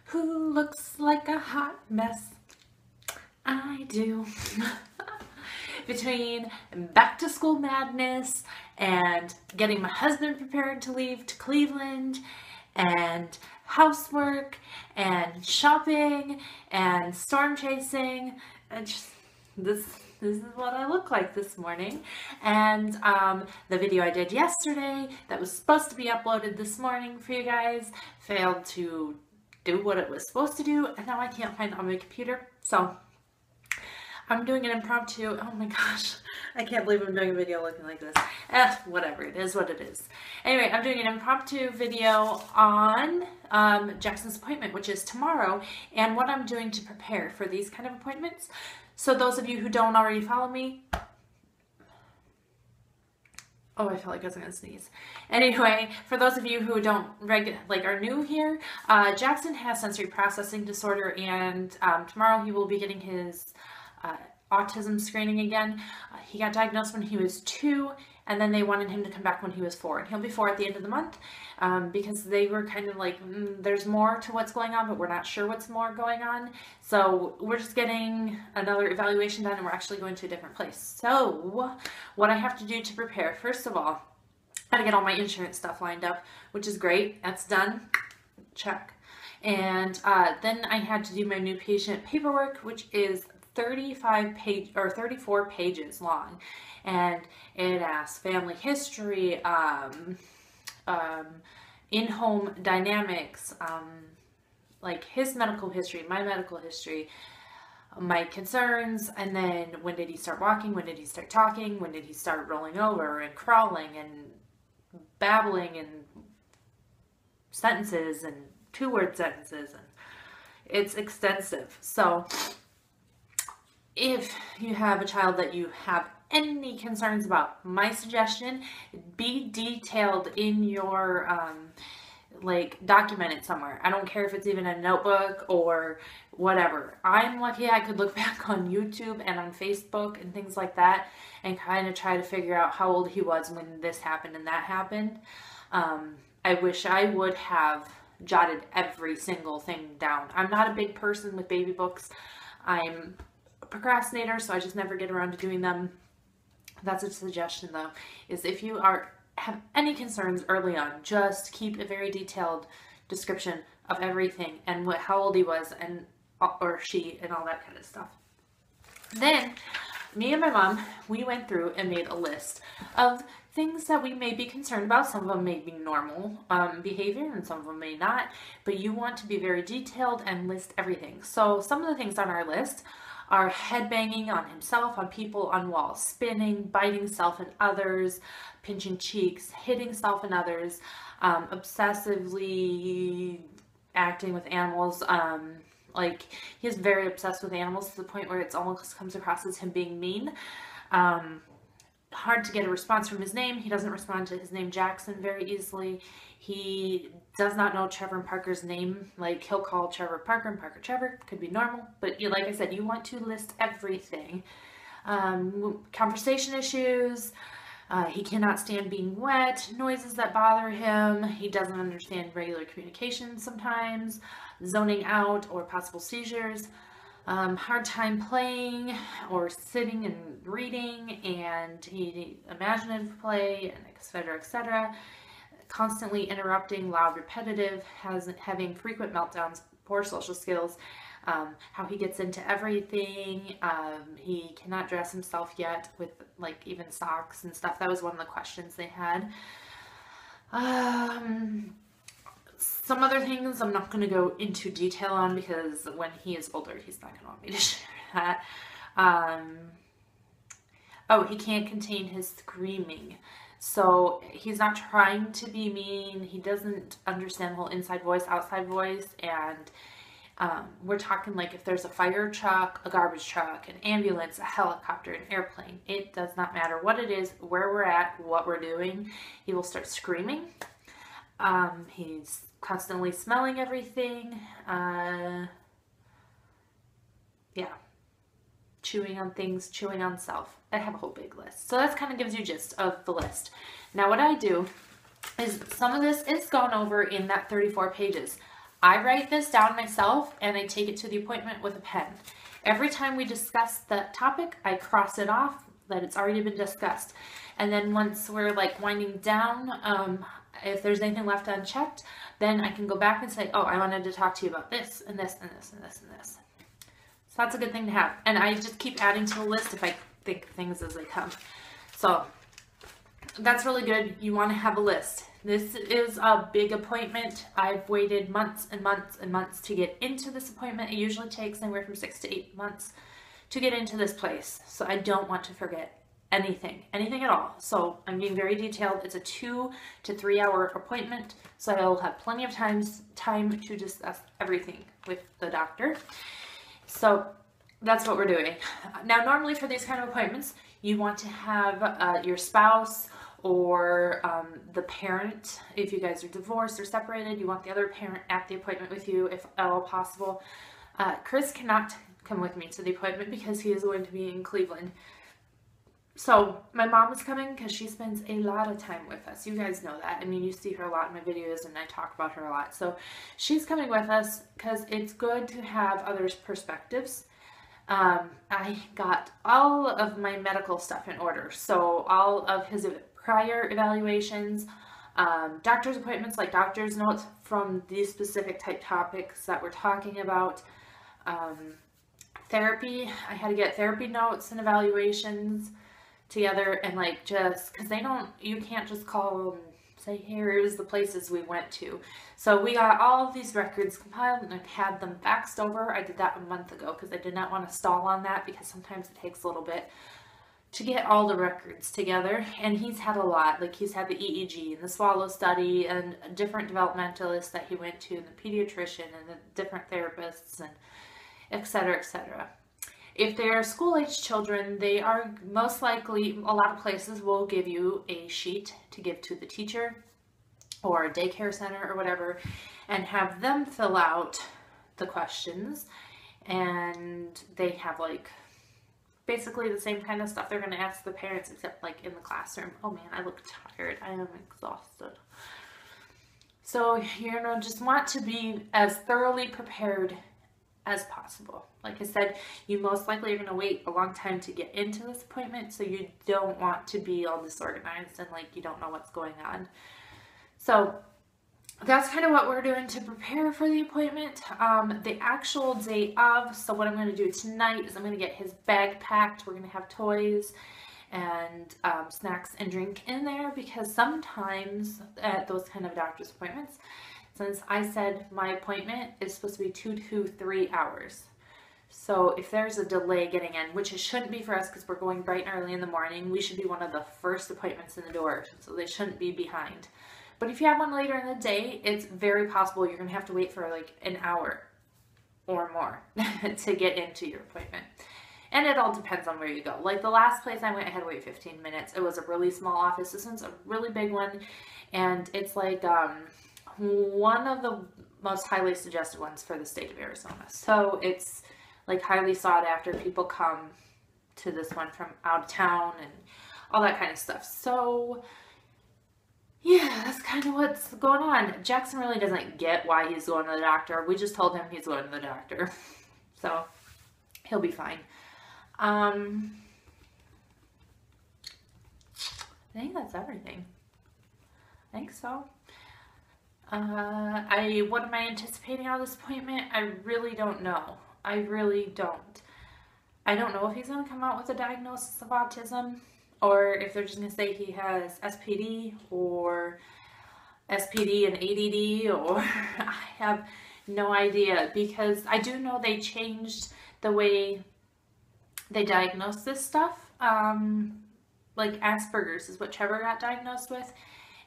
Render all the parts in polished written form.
Who looks like a hot mess? I do. Between back to school madness and getting my husband prepared to leave to Cleveland and housework and shopping and storm chasing and just this is what I look like this morning. And the video I did yesterday that was supposed to be uploaded this morning for you guys failed to do what it was supposed to do, and now I can't find it on my computer, so I'm doing an impromptu. Oh my gosh, I can't believe I'm doing a video looking like this. Whatever, it is what it is. Anyway, I'm doing an impromptu video on Jackson's appointment, which is tomorrow, and what I'm doing to prepare for these kind of appointments. So those of you who don't already follow me, oh, I felt like I was gonna sneeze. Anyway, for those of you who don't are new here, Jackson has sensory processing disorder, and tomorrow he will be getting his autism screening again. He got diagnosed when he was 2, and then they wanted him to come back when he was 4. And he'll be 4 at the end of the month because they were kind of like, there's more to what's going on, but we're not sure what's more going on. So we're just getting another evaluation done, and we're actually going to a different place. So what I have to do to prepare, first of all, I gotta get all my insurance stuff lined up, which is great. That's done. Check. And then I had to do my new patient paperwork, which is 34 pages long, and it asks family history, in-home dynamics, like his medical history, my medical history, my concerns, and then when did he start walking, when did he start talking, when did he start rolling over and crawling and babbling and sentences and 2-word sentences, and it's extensive. So if you have a child that you have any concerns about, my suggestion, be detailed in your, document it somewhere. I don't care if it's even a notebook or whatever. I'm lucky I could look back on YouTube and on Facebook and things like that and kind of try to figure out how old he was when this happened and that happened. I wish I would have jotted every single thing down. I'm not a big person with baby books. I'm procrastinator, so I just never get around to doing them. That's a suggestion though, is if you have any concerns early on, just keep a very detailed description of everything and how old he was and or she and all that kind of stuff. Then me and my mom, we went through and made a list of things that we may be concerned about. Some of them may be normal behavior and some of them may not, but you want to be very detailed and list everything. So some of the things on our list are headbanging on himself, on people, on walls, spinning, biting self and others, pinching cheeks, hitting self and others, obsessively acting with animals. Like he's very obsessed with animals to the point where it's almost comes across as him being mean. Hard to get a response from his name. He doesn't respond to his name Jackson very easily. He does not know Trevor and Parker's name. Like he'll call Trevor Parker and Parker Trevor. Could be normal, but like I said, you want to list everything. Conversation issues. He cannot stand being wet. Noises that bother him. He doesn't understand regular communication sometimes. Zoning out or possible seizures. Hard time playing or sitting and reading, and imaginative play, and etc., etc. Constantly interrupting, loud, repetitive, having frequent meltdowns, poor social skills, how he gets into everything. He cannot dress himself yet with even socks and stuff. That was one of the questions they had. Some other things I'm not going to go into detail on because when he is older, he's not going to want me to share that. Oh, he can't contain his screaming. So he's not trying to be mean. He doesn't understand the whole inside voice, outside voice. And we're talking like if there's a fire truck, a garbage truck, an ambulance, a helicopter, an airplane. It does not matter what it is, where we're at, what we're doing. He will start screaming. He's constantly smelling everything. Yeah. Chewing on things, chewing on self. I have a whole big list. So that kind of gives you gist of the list. Now what I do is some of this is gone over in that 34 pages. I write this down myself and I take it to the appointment with a pen. Every time we discuss that topic, I cross it off that it's already been discussed. And then once we're like winding down, if there's anything left unchecked, then I can go back and say, oh, I wanted to talk to you about this and this and this and this and this. So that's a good thing to have. And I just keep adding to the list if I think of things as they come. So that's really good. You want to have a list. This is a big appointment. I've waited months and months and months to get into this appointment. It usually takes anywhere from 6 to 8 months to get into this place. So I don't want to forget anything at all. So I'm being very detailed. It's a 2 to 3 hour appointment. So I'll have plenty of time to discuss everything with the doctor. So that's what we're doing. Now, normally for these kind of appointments, you want to have your spouse or the parent. If you guys are divorced or separated, you want the other parent at the appointment with you if at all possible. Chris cannot come with me to the appointment because he is going to be in Cleveland. So my mom is coming because she spends a lot of time with us. You guys know that. I mean, you see her a lot in my videos and I talk about her a lot. So she's coming with us because it's good to have others' perspectives. I got all of my medical stuff in order. So all of his prior evaluations, doctor's appointments, like doctor's notes from these specific type topics that we're talking about. Therapy, I had to get therapy notes and evaluations together, and like just because you can't just call and say here's the places we went to. So we got all of these records compiled and I've had them faxed over. I did that a month ago because I did not want to stall on that because sometimes it takes a little bit to get all the records together. And he's had a lot, like he's had the EEG and the swallow study and different developmentalists that he went to and the pediatrician and the different therapists and etc., etc. If they're school-age children, they are most likely, a lot of places will give you a sheet to give to the teacher or a daycare center or whatever and have them fill out the questions, and they have like basically the same kind of stuff they're going to ask the parents except like in the classroom. Oh man, I look tired. I am exhausted. So you're going to just want to be as thoroughly prepared as possible. Like I said, you most likely are going to wait a long time to get into this appointment, so you don't want to be all disorganized and like you don't know what's going on. So that's kind of what we're doing to prepare for the appointment. The actual day of, so what I'm going to do tonight is I'm going to get his bag packed. We're going to have toys and snacks and drink in there because sometimes at those kind of doctor's appointments, since I said my appointment is supposed to be 2 to 3 hours. So if there's a delay getting in, which it shouldn't be for us because we're going bright and early in the morning, we should be one of the first appointments in the door, so they shouldn't be behind. But if you have one later in the day, it's very possible you're going to have to wait for like an hour or more to get into your appointment. And it all depends on where you go. Like the last place I went, I had to wait 15 minutes. It was a really small office. This one's a really big one, and it's like one of the most highly suggested ones for the state of Arizona. So it's like highly sought after. People come to this one from out of town and all that kind of stuff. So yeah, that's kind of what's going on. Jackson really doesn't get why he's going to the doctor. We just told him he's going to the doctor. So he'll be fine. I think that's everything. I think so. What am I anticipating out of this appointment? I really don't know. I really don't. I don't know if he's going to come out with a diagnosis of autism or if they're just going to say he has SPD or SPD and ADD, or I have no idea, because I do know they changed the way they diagnose this stuff. Like Asperger's is what Trevor got diagnosed with.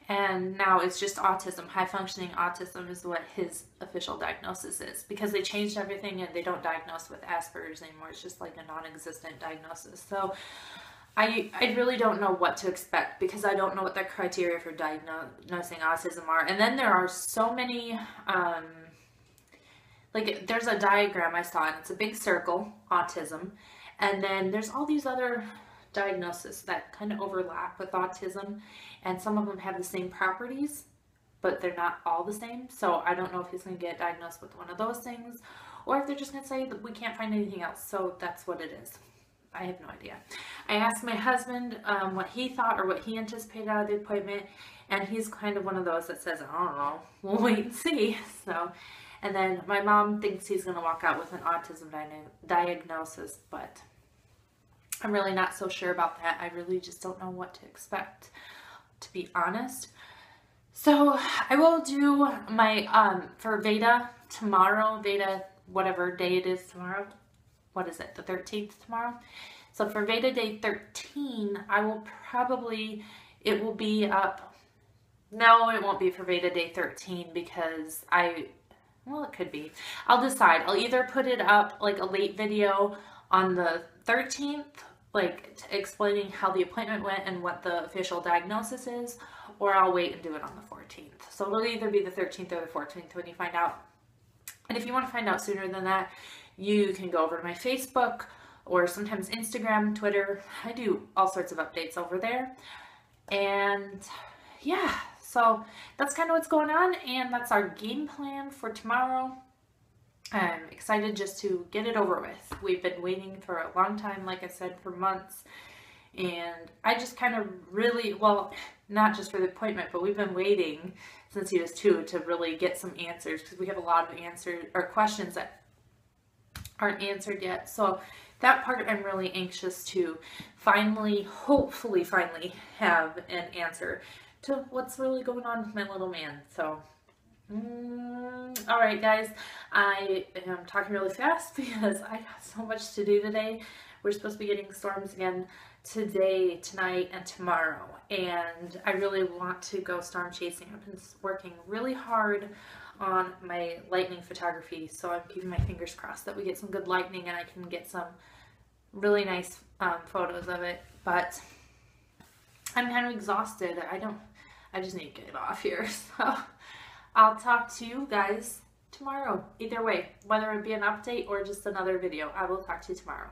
And now it's just autism. High-functioning autism is what his official diagnosis is, because they changed everything and they don't diagnose with Asperger's anymore. It's just like a non-existent diagnosis. So I really don't know what to expect, because I don't know what the criteria for diagnosing autism are. And then there are so many, like there's a diagram I saw and it's a big circle, autism. And then there's all these other diagnoses that kind of overlap with autism, and some of them have the same properties, but they're not all the same. So I don't know if he's going to get diagnosed with one of those things, or if they're just going to say that we can't find anything else. So that's what it is. I have no idea. I asked my husband what he thought or what he anticipated out of the appointment, and he's kind of one of those that says, I don't know, we'll wait and see. So, and then my mom thinks he's going to walk out with an autism diagnosis, but I'm really not so sure about that. I really just don't know what to expect, to be honest. So I will do my, for Veda tomorrow, Veda, whatever day it is tomorrow. What is it, the 13th tomorrow? So for Veda Day 13, I will probably, it will be up, no, it won't be for Veda Day 13 because well, it could be. I'll decide. I'll either put it up like a late video on the 13th, like explaining how the appointment went and what the official diagnosis is, or I'll wait and do it on the 14th. So it'll either be the 13th or the 14th when you find out. And if you want to find out sooner than that, you can go over to my Facebook or sometimes Instagram, Twitter. I do all sorts of updates over there. And yeah, so that's kind of what's going on, and that's our game plan for tomorrow. I'm excited just to get it over with. We've been waiting for a long time, like I said, for months. And I just kind of really, well, not just for the appointment, but we've been waiting since he was 2 to really get some answers, because we have a lot of answers or questions that aren't answered yet. So that part I'm really anxious to finally, hopefully finally have an answer to what's really going on with my little man. So all right, guys, I am talking really fast because I got so much to do today. We're supposed to be getting storms again today, tonight, and tomorrow, and I really want to go storm chasing. I've been working really hard on my lightning photography, so I'm keeping my fingers crossed that we get some good lightning and I can get some really nice photos of it. But I'm kind of exhausted. I just need to get it off here. So I'll talk to you guys tomorrow. Either way, whether it be an update or just another video, I will talk to you tomorrow.